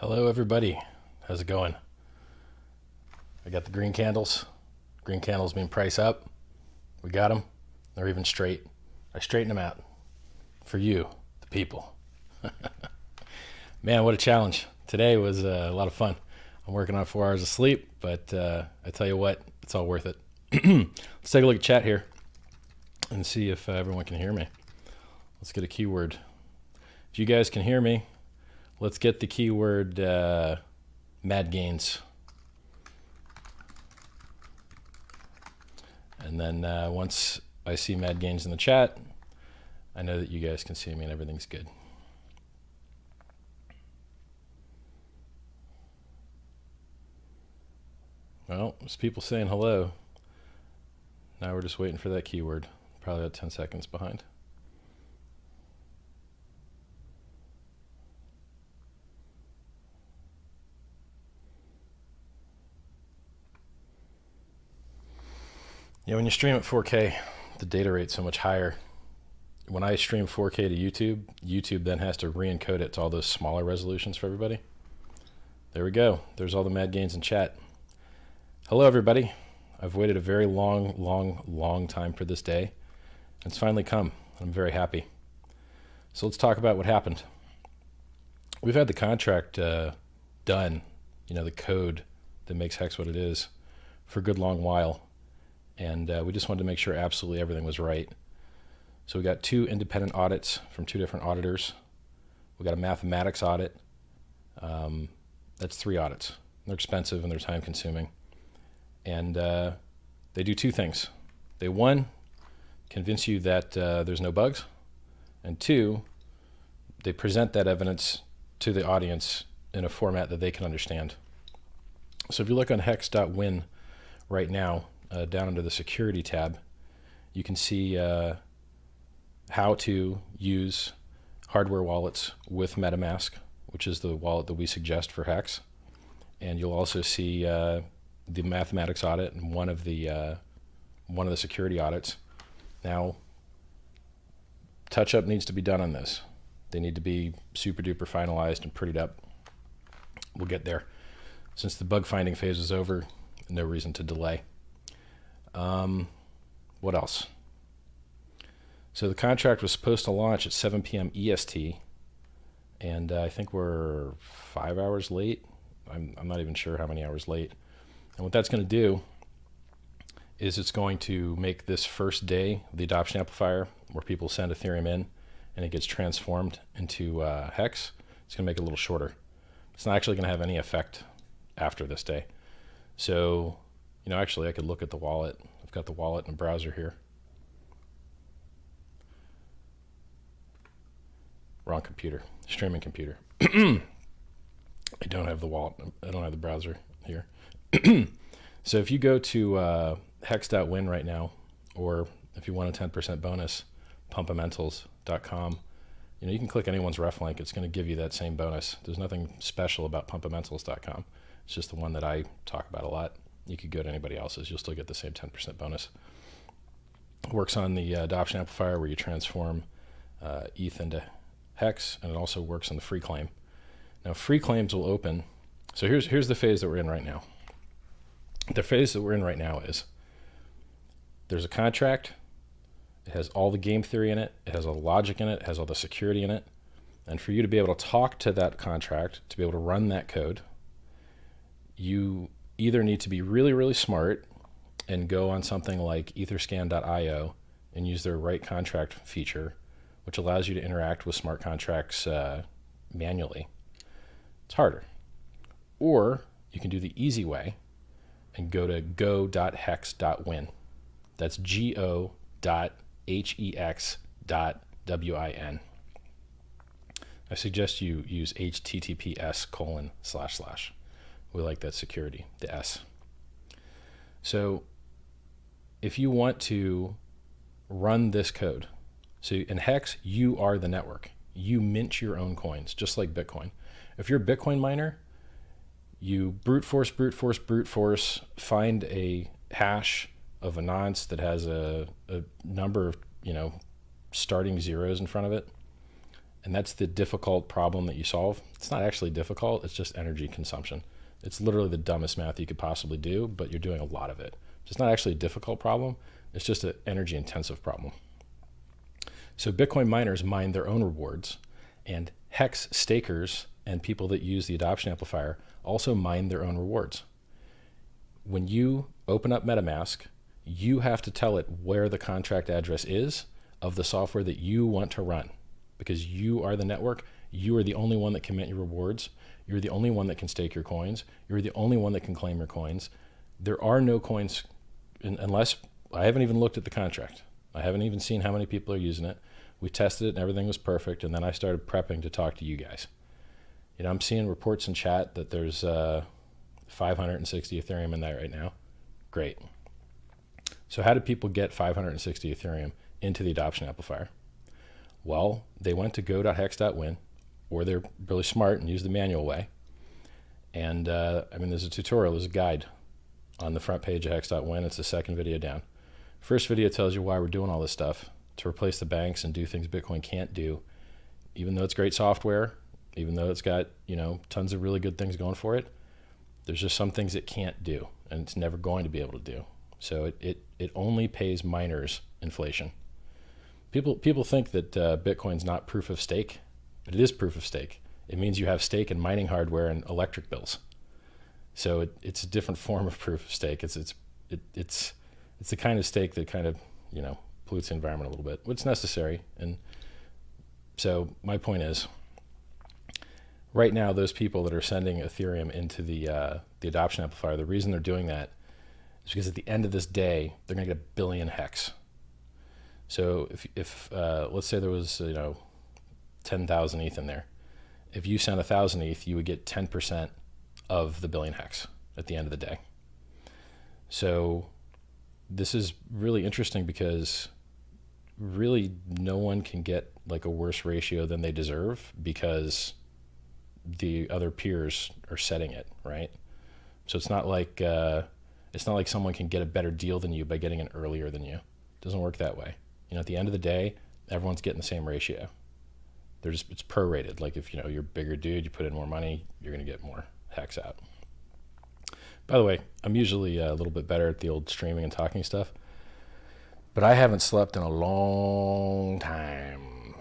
Hello everybody, how's it going? I got the green candles. Green candles mean price up. We got them. They're even straight. I straighten them out for you, the people. Man, what a challenge. Today was a lot of fun. I'm working on 4 hours of sleep, but I tell you what, it's all worth it. Let's take a look at chat here and see if everyone can hear me. Let's get a keyword. If you guys can hear me, let's get the keyword mad gains. And then once I see mad gains in the chat, I know that you guys can see me and everything's good. Well, there's people saying hello. Now we're just waiting for that keyword. Probably about 10 seconds behind. Yeah, when you stream at 4K, the data rate's so much higher. When I stream 4K to YouTube, YouTube then has to re-encode it to all those smaller resolutions for everybody. There we go. There's all the mad gains in chat. Hello, everybody. I've waited a very long time for this day. It's finally come. I'm very happy. So let's talk about what happened. We've had the contract done, the code that makes HEX what it is, for a good long while. And we just wanted to make sure absolutely everything was right. So we got 2 independent audits from 2 different auditors. We got a mathematics audit. That's 3 audits. They're expensive and they're time consuming. And they do 2 things. They, 1, convince you that there's no bugs. And 2, they present that evidence to the audience in a format that they can understand. So if you look on hex.win right now, down under the security tab, you can see how to use hardware wallets with MetaMask, which is the wallet that we suggest for HEX. And you'll also see the mathematics audit and one of the security audits. Now, touch-up needs to be done on this. They need to be super duper finalized and prettied up. We'll get there. Since the bug finding phase is over, no reason to delay. What else? So the contract was supposed to launch at 7 p.m. EST, and I think we're 5 hours late. I'm not even sure how many hours late. And what that's going to do is it's going to make this first day of the adoption amplifier, where people send Ethereum in and it gets transformed into HEX, it's going to make it a little shorter. It's not actually going to have any effect after this day. So, actually I could look at the wallet. I've got the wallet in a browser here. Wrong computer, streaming computer. I don't have the wallet. I don't have the browser here. So if you go to hex.win right now, or if you want a 10% bonus, pumpamentals.com, you can click anyone's ref link. It's going to give you that same bonus. There's nothing special about pumpamentals.com. It's just the one that I talk about a lot. You could go to anybody else's. You'll still get the same 10% bonus. It works on the adoption amplifier, where you transform ETH into HEX, and it also works on the free claim. Now, free claims will open. So here's the phase that we're in right now. The phase that we're in right now is there's a contract. It has all the game theory in it. It has all the logic in it. It has all the security in it. And for you to be able to talk to that contract, to be able to run that code, you either need to be really smart and go on something like etherscan.io and use their write contract feature, which allows you to interact with smart contracts manually. It's harder. Or you can do the easy way and go to go.hex.win. That's go.hex.win. I suggest you use https://. We like that security, the S. So if you want to run this code, so in HEX, you are the network. You mint your own coins, just like Bitcoin. If you're a Bitcoin miner, you brute force, find a hash of a nonce that has a number of starting zeros in front of it, And that's the difficult problem that you solve. It's not actually difficult, it's just energy consumption. It's literally the dumbest math you could possibly do, but you're doing a lot of it. It's not actually a difficult problem, it's just an energy intensive problem. So Bitcoin miners mine their own rewards, and HEX stakers and people that use the adoption amplifier also mine their own rewards. When you open up MetaMask, you have to tell it where the contract address is of the software that you want to run, because you are the network. You are the only one that can mint your rewards. You're the only one that can stake your coins. You're the only one that can claim your coins. There are no coins unless, I haven't even looked at the contract. I haven't even seen how many people are using it. We tested it and everything was perfect. And then I started prepping to talk to you guys. You know, I'm seeing reports in chat that there's 560 Ethereum in that right now. Great. So how did people get 560 Ethereum into the adoption amplifier? Well, they went to go.hex.win, or they're really smart and use the manual way. And I mean, there's a tutorial, there's a guide on the front page of hex.win. It's the second video down. First video tells you why we're doing all this stuff, to replace the banks and do things Bitcoin can't do. Even though it's great software, even though it's got, you know, tons of really good things going for it, there's just some things it can't do, and it's never going to be able to do. So it only pays miners inflation. People think that Bitcoin's not proof of stake, but it is proof of stake. It means you have stake and mining hardware and electric bills. So it's a different form of proof of stake. It's the kind of stake that kind of, you know, pollutes the environment a little bit, which is necessary. And so my point is, right now, those people that are sending Ethereum into the adoption amplifier, the reason they're doing that is because at the end of this day, they're going to get 1 billion HEX. So if let's say there was, you know, 10,000 ETH in there, if you sent 1,000 ETH, you would get 10% of the 1 billion HEX at the end of the day. So this is really interesting because really no one can get like a worse ratio than they deserve, because the other peers are setting it, right? So it's not like someone can get a better deal than you by getting in earlier than you. It doesn't work that way. You know, at the end of the day, everyone's getting the same ratio. It's prorated. Like if, you know, you're a bigger dude, you put in more money, you're going to get more HEX out. By the way, I'm usually a little bit better at the old streaming and talking stuff, but I haven't slept in a long time.